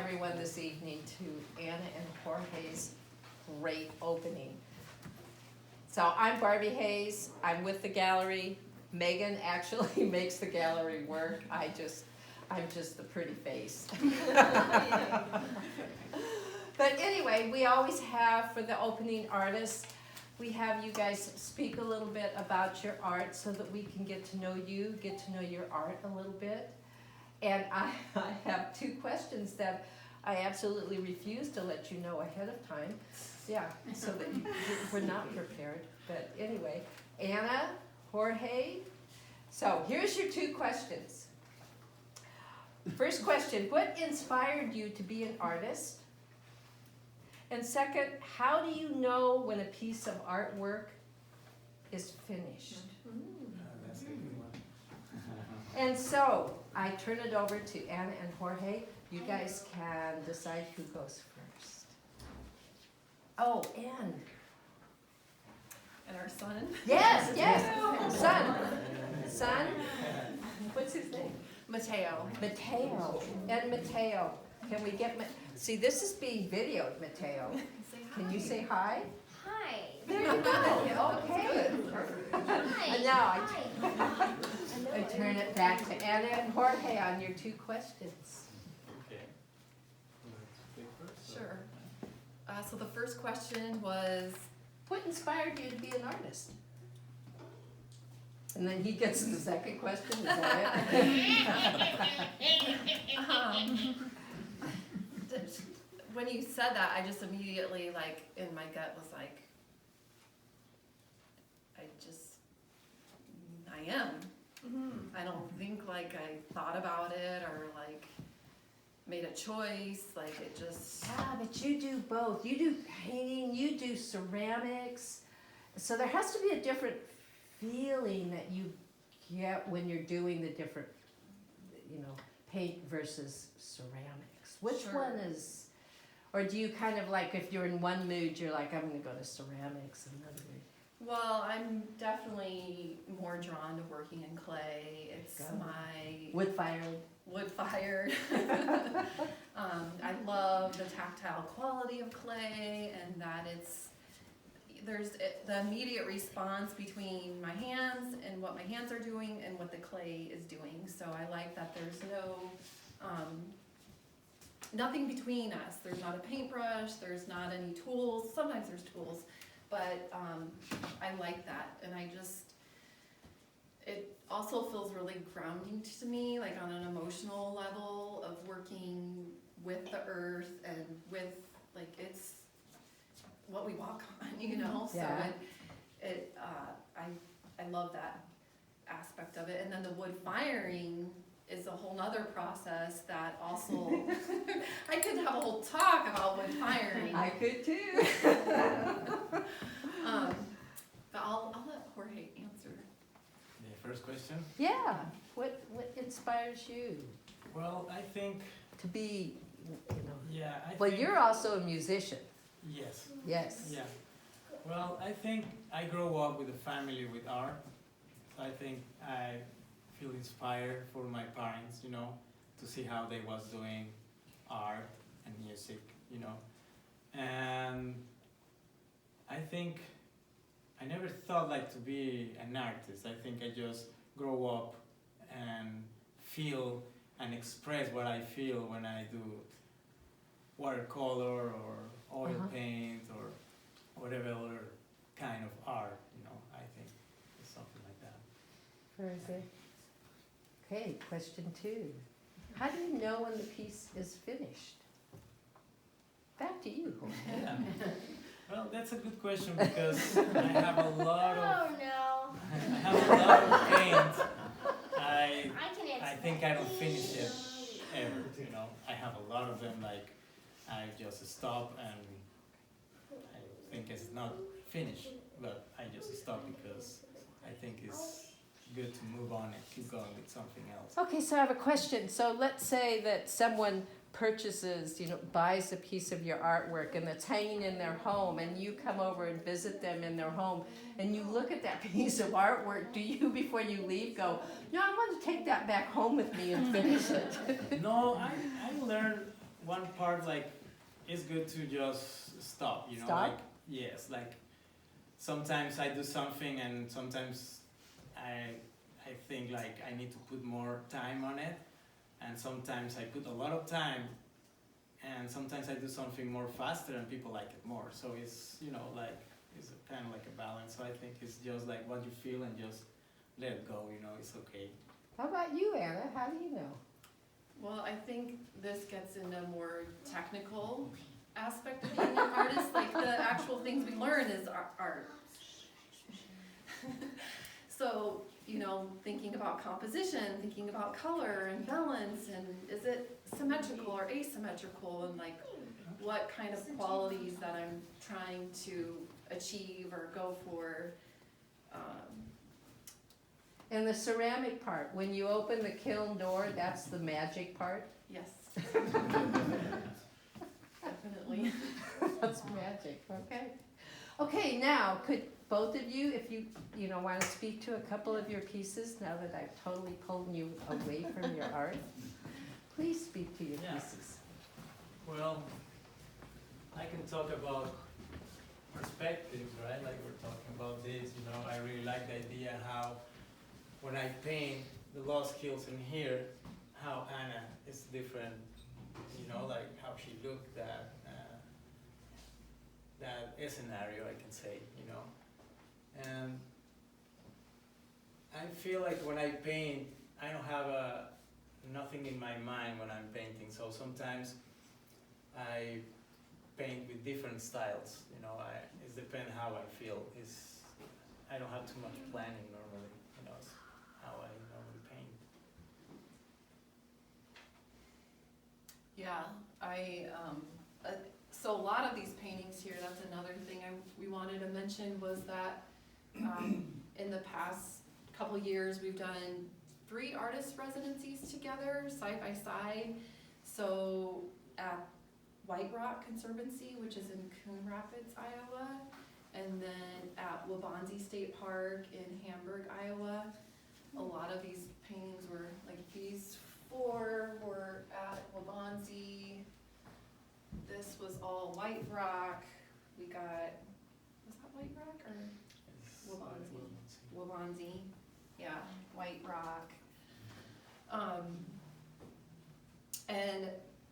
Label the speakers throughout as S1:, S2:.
S1: everyone this evening to Anna and Jorge's great opening. So I'm Barbie Hayes. I'm with the gallery. Megan actually makes the gallery work. I'm just the pretty face. But anyway, we always have, for the opening artists, we have you guys speak a little bit about your art so that we can get to know you, get to know your art a little bit. And I have two questions that I absolutely refuse to let you know ahead of time. Yeah, so that we're not prepared. But anyway, Anna, Jorge. So here's your two questions. First question, what inspired you to be an artist? And second, how do you know when a piece of artwork is finished?
S2: That's a good one.
S1: And so, I turn it over to Anna and Jorge. You guys can decide who goes first. Oh, Anne.
S3: And our son?
S1: Yes, yes, son. What's his name?
S3: Mateo.
S1: Mateo. And Mateo. Can we get, see, this is being videoed, Mateo. Can you say hi?
S4: Hi.
S1: There you go. Okay.
S4: Hi.
S1: And now I turn it back to Anna and Jorge on your two questions.
S2: Okay. Let's pick first.
S3: Sure. So the first question was,
S1: What inspired you to be an artist? And then he gets the second question, is that it?
S3: when you said that, I just immediately, like, in my gut was like, I am. I don't think, like, I thought about it or, like, made a choice, like, it just...
S1: Ah, but you do both. You do painting, you do ceramics. So there has to be a different feeling that you get when you're doing the different, paint versus ceramics. Which
S3: Sure.
S1: one is, or do you kind of like, if you're in one mood, you're like, I'm gonna go to ceramics, and another mood.
S3: Well, I'm definitely more drawn to working in clay. It's
S1: Go.
S3: my
S1: Wood-fired.
S3: wood-fired. I love the tactile quality of clay and that there's the immediate response between my hands and what my hands are doing and what the clay is doing. So I like that there's nothing between us. There's not a paintbrush, there's not any tools. Sometimes there's tools, but I like that. And it also feels really grounding to me, like on an emotional level of working with the earth and with, like, it's what we walk on,
S1: Yeah.
S3: So I love that aspect of it. And then the wood firing is a whole nother process that also, I could have a whole talk about wood firing.
S1: I could too.
S3: But I'll let Jorge answer.
S2: The first question?
S1: Yeah, what inspires you
S2: Well, I think,
S1: to be,
S2: yeah,
S1: well, you're also a musician.
S2: Yes.
S1: Yes.
S2: Yeah. Well, I think I grew up with a family with art. So I think I feel inspired for my parents, to see how they was doing art and music, And I think I never thought like to be an artist. I think I just grow up and feel and express what I feel when I do watercolor or oil paint or whatever other kind of art, I think it's something like that.
S1: Very good. Okay, question 2. How do you know when the piece is finished? Back to you, Jorge.
S2: Yeah. Well, that's a good question because I have a lot of
S4: Oh no.
S2: I have a lot of paint.
S4: I can
S2: I think I don't finish it ever, I have a lot of them, like I just stop and I think it's not finished, but I just stop because I think it's good to move on and keep going with something else.
S1: Okay, so I have a question. So let's say that someone purchases, buys a piece of your artwork and it's hanging in their home, and you come over and visit them in their home and you look at that piece of artwork. Do you, before you leave, go, no, I want to take that back home with me and finish it?
S2: No, I learned one part like it's good to just stop, you know,
S1: Stop?
S2: like yes, like sometimes I do something and sometimes I think like I need to put more time on it, and sometimes I put a lot of time, and sometimes I do something more faster and people like it more. So it's, you know, like it's kind of like a balance. So I think it's just like what you feel and just let it go, you know, it's okay.
S1: How about you, Anna? How do you know?
S3: Well, I think this gets into more technical aspect of being an artist, like the actual things we learn is art. So, you know, thinking about composition, thinking about color and balance, and is it symmetrical or asymmetrical, and like what kind of qualities that I'm trying to achieve or go for.
S1: And the ceramic part, when you open the kiln door, that's the magic part?
S3: Yes. Definitely.
S1: That's magic, okay. Okay, now, could both of you, if you want to speak to a couple of your pieces, now that I've totally pulled you away from your art, please speak to your
S2: Yeah.
S1: pieces.
S2: Well, I can talk about perspectives, right? Like we're talking about this, you know, I really like the idea how when I paint the Loess Hills in here, how Anna is different, you know, like how she looked at that scenario, I can say, you know. And I feel like when I paint, I don't have nothing in my mind when I'm painting. So sometimes I paint with different styles, you know. It depends how I feel. I don't have too much planning normally, you know. It's how I normally paint.
S3: Yeah, so a lot of these paintings here, that's another thing we wanted to mention, was that in the past couple years, we've done 3 artist residencies together, side by side. So at White Rock Conservancy, which is in Coon Rapids, Iowa, and then at Waubonsee State Park in Hamburg, Iowa. A lot of these paintings were, like these 4 were at Waubonsee. This was all White Rock. We got, was that White Rock or Waubonsee? Yeah, White Rock. And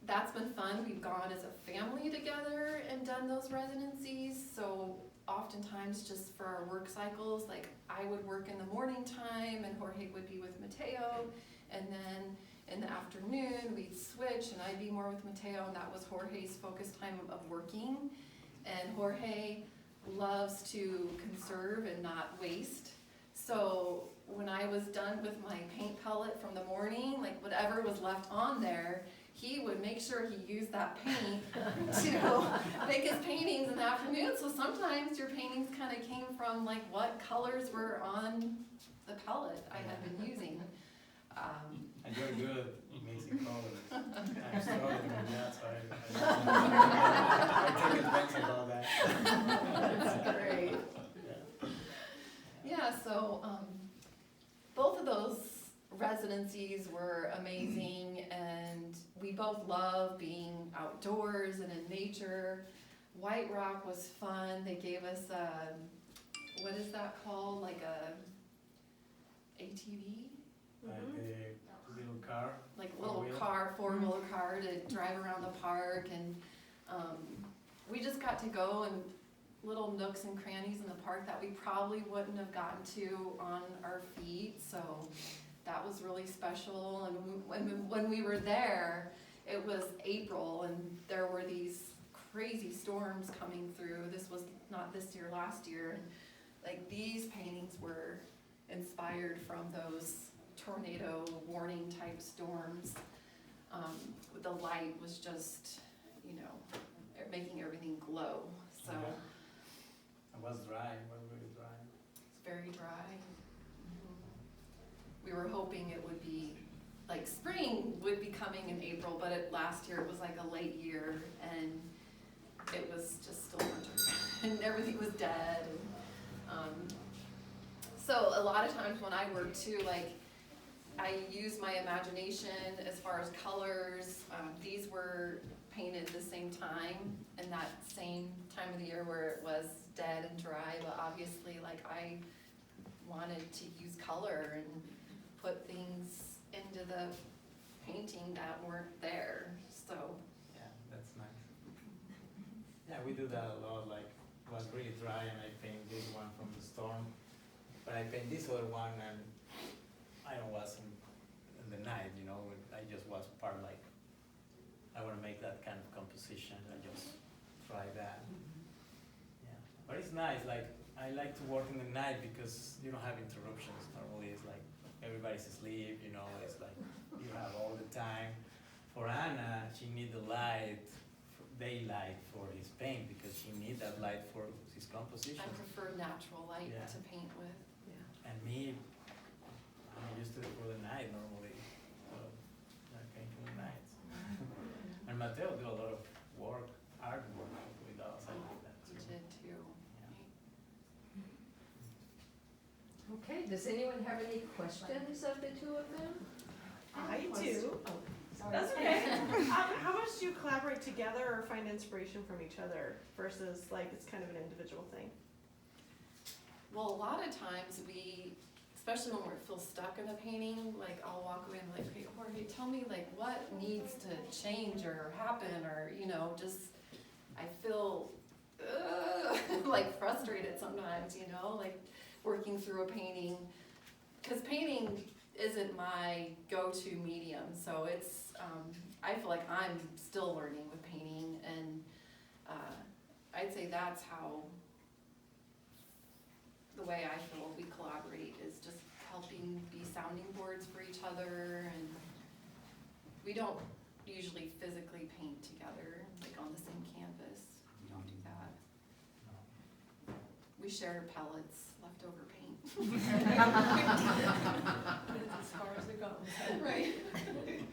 S3: that's been fun. We've gone as a family together and done those residencies. So oftentimes just for our work cycles, like I would work in the morning time and Jorge would be with Mateo, and then in the afternoon we'd switch and I'd be more with Mateo, and that was Jorge's focus time of working. And Jorge loves to conserve and not waste. So when I was done with my paint pellet from the morning, like whatever was left on there, he would make sure he used that paint to make his paintings in the afternoon. So sometimes your paintings kind of came from like what colors were on the pellet I had been using.
S2: And you're good mixing colors. I'm struggling with that, so I take advantage of all that.
S3: That's great. Yeah, so both of those residencies were amazing, and we both love being outdoors and in nature. White Rock was fun. They gave us what is that called? Like a ATV?
S2: Like a little car.
S3: Like a little
S2: Four-wheel.
S3: car, 4-wheeler car to drive around the park, and we just got to go in little nooks and crannies in the park that we probably wouldn't have gotten to on our feet. So that was really special. And when we were there, it was April, and there were these crazy storms coming through. This was not this year, last year. And like these paintings were inspired from those tornado warning type storms. The light was just, you know, making everything glow. So
S2: Yeah. It was dry. It was really dry.
S3: it's very dry. We were hoping it would be, like spring would be coming in April, but last year it was like a late year, and it was just still winter, and everything was dead. So a lot of times when I work too, like I use my imagination as far as colors. These were painted the same time, and that same time of the year where it was dead and dry, but obviously, like, I wanted to use color and put things into the painting that weren't there, so.
S2: Yeah, that's nice. Yeah, we do that a lot, like, it was really dry and I paint this one from the storm, but I paint this other one and I was in the night, you know, I just was part like, I wanna make that kind of composition, I just try that. Yeah, but it's nice, like, I like to work in the night because you don't have interruptions. Normally it's like everybody's asleep, you know, it's like you have all the time. For Anna, she need the light, daylight for his paint because she need that light for his composition.
S3: I prefer natural light
S2: Yeah.
S3: to paint with.
S2: And me, I'm used to it for the night normally, so I paint in the nights. And Mateo do a lot of work, artwork with us, I like that
S3: You
S2: too.
S3: did too.
S1: Okay, does anyone have any questions of the two of them?
S5: I do.
S1: Oh, sorry.
S5: That's okay. How much do you collaborate together or find inspiration from each other versus like it's kind of an individual thing?
S3: Well, a lot of times we, especially when we feel stuck in a painting, like I'll walk away and be like, hey, Jorge, tell me like what needs to change or happen or, you know, just, I feel like frustrated sometimes, you know, like working through a painting. Because painting isn't my go-to medium, so it's, I feel like I'm still learning with painting and I'd say that's how the way I feel we collaborate is just helping be sounding boards for each other, and we don't usually physically paint together, like on the same canvas. We don't do that.
S2: No.
S3: We share pellets, leftover paint.
S1: As far as it goes.
S3: Right.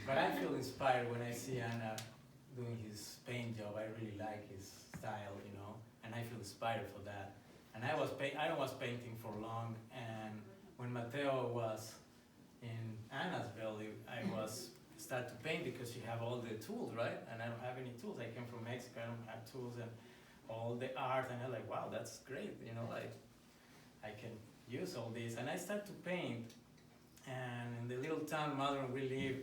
S2: But I feel inspired when I see Anna doing his paint job. I really like his style, you know, and I feel inspired for that. And I was painting for long, and when Mateo was in Anna's belly, I was start to paint because she have all the tools, right? And I don't have any tools. I came from Mexico, I don't have tools and all the art, and I'm like, wow, that's great, you know, like I can use all this. And I start to paint, and in the little town Malvern we live,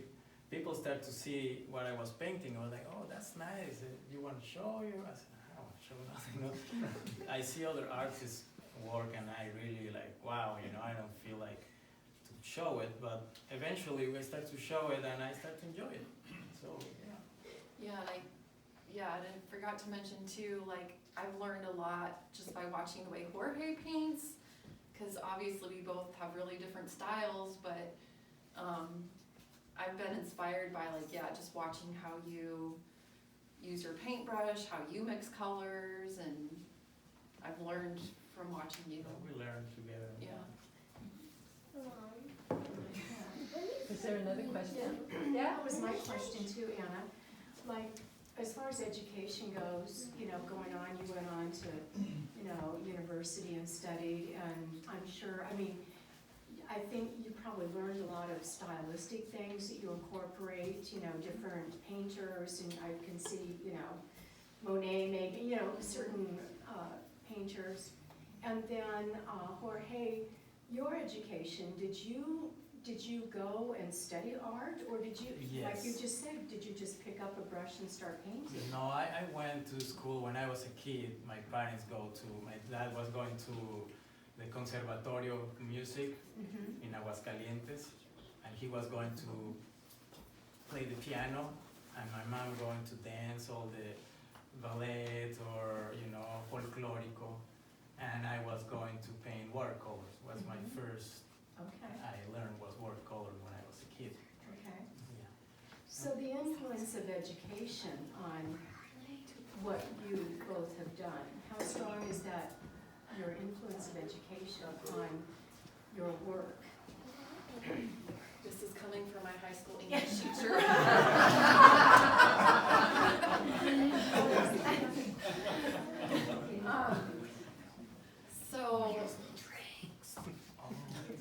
S2: people start to see what I was painting. I was like, oh, that's nice. You want to show you? I said, I don't want to show nothing. No. I see other artists work, and I really like, wow, you know, I don't feel like to show it, but eventually we start to show it, and I start to enjoy it. So yeah.
S3: Yeah, and I forgot to mention too, like, I've learned a lot just by watching the way Jorge paints, because obviously we both have really different styles, but I've been inspired by, like, yeah, just watching how you use your paintbrush, how you mix colors, and I've learned from watching you.
S2: We learn together.
S3: Yeah.
S1: Is there another question?
S6: Yeah, that was my question too, Anna. Like, as far as education goes, you know, going on, you went on to, you know, university and studied, and I'm sure, I mean, I think you probably learned a lot of stylistic things that you incorporate, you know, different painters, and I can see, you know, Monet maybe, you know, certain painters. And then, Jorge, your education, did you go and study art, or did you, like you
S2: Yes.
S6: just said, did you just pick up a brush and start painting?
S2: No, I went to school when I was a kid. My parents my dad was going to the Conservatorio of Music
S6: Mm-hmm.
S2: in Aguascalientes, and he was going to play the piano, and my mom going to dance all the ballet or, you know, folklorico, and I was going to paint watercolors. Was my
S6: Mhm.
S2: first
S6: Okay,
S2: I learned was watercolor when I was a kid.
S6: okay.
S2: Yeah.
S6: So the influence of education on what you both have done, how strong is that, your influence of education upon your work?
S3: This is coming from my high school English teacher. So,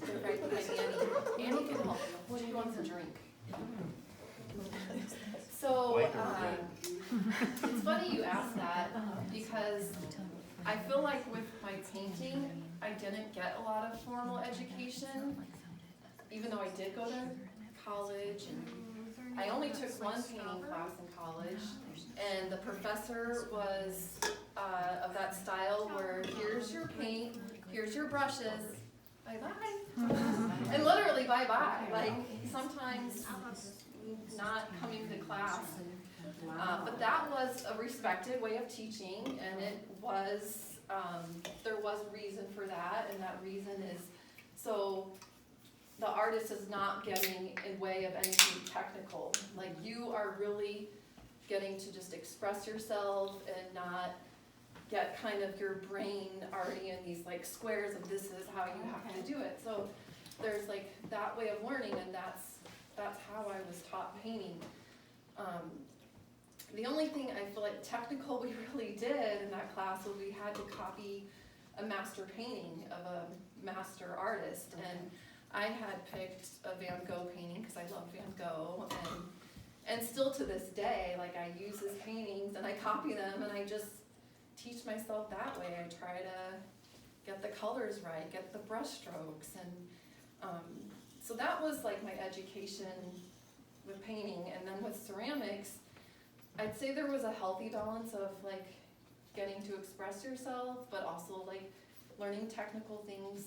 S3: they're right behind Annie. Annie can help you. She wants a drink. So, didn't get a lot of formal education, even though I did go to college, and I only took one painting class in college, and the professor was of that style where here's your paint, here's your brushes, bye-bye. And literally bye-bye, like sometimes not coming to class. But that was a respected way of teaching, and it was, there was reason for that, and that reason is so the artist is not getting in way of anything technical. Like, you are really getting to just express yourself and not get kind of your brain already in these like squares of this is how you have to do it. So there's like that way of learning, and that's how I was taught painting. The only thing I feel like technical we really did in that class was we had to copy a master painting of a master artist, and I had picked a Van Gogh painting because I love Van Gogh, and still to this day, like, I use his paintings and I copy them, and I just teach myself that way. I try to get the colors right, get the brush strokes, and so that was like my education with painting. And then with ceramics, I'd say there was a healthy balance of like getting to express yourself, but also like learning technical things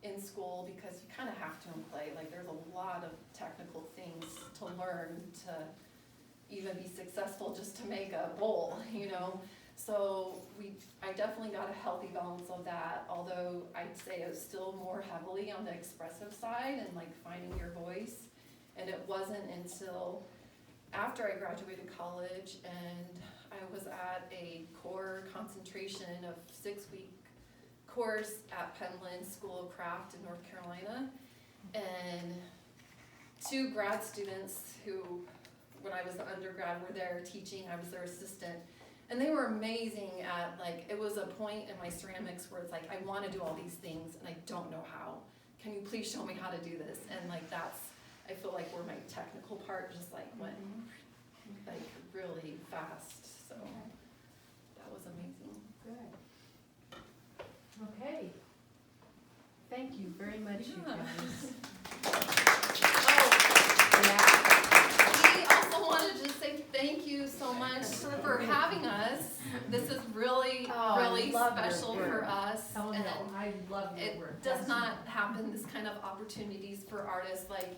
S3: in school, because you kind of have to in play. Like, there's a lot of technical things to learn to even be successful just to make a bowl, you know? So I definitely got a healthy balance of that, although I'd say it was still more heavily on the expressive side and like finding your voice. And it wasn't until after I graduated college and I was at a core concentration of 6-week course at Penland School of Craft in North Carolina, and 2 grad students who, when I was an undergrad, were there teaching. I was their assistant, and they were amazing at, like, it was a point in my ceramics where it's like, I want to do all these things and I don't know how. Can you please show me how to do this? And like, that's, I feel like where my technical part just like went like really fast. So that was amazing.
S1: Good. Okay. Thank you very much, you guys.
S3: We also wanted to say thank you so much for having us. This is really, really special for us.
S1: Oh
S3: and
S1: no, I love your work.
S3: it does not happen, this kind of opportunities for artists, like,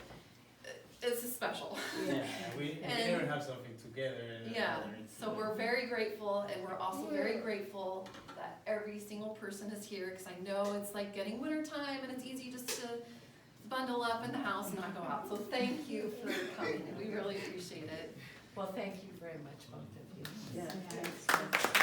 S3: it's special.
S2: Yeah, we never have something together.
S3: Yeah, so we're very grateful, and we're also very grateful that every single person is here, because I know it's like getting winter time and it's easy just to bundle up in the house and not go out. So thank you for coming, and we really appreciate it.
S1: Well, thank you very much, both of you.
S5: Yeah.